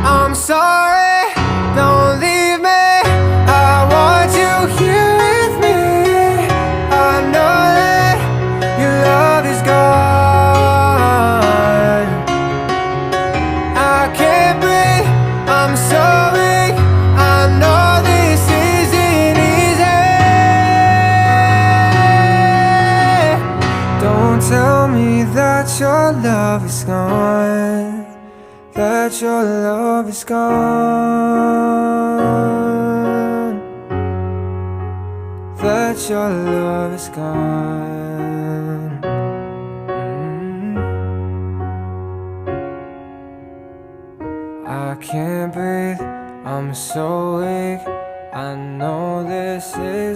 I'm sorry, don't leave me. I want you here with me. I know that your love is gone. I can't breathe, I'm so weak. I know this isn't easy. Don't tell me that your love is gone, that your love is gone, that your love is gone. I can't breathe, I'm so weak. I know this is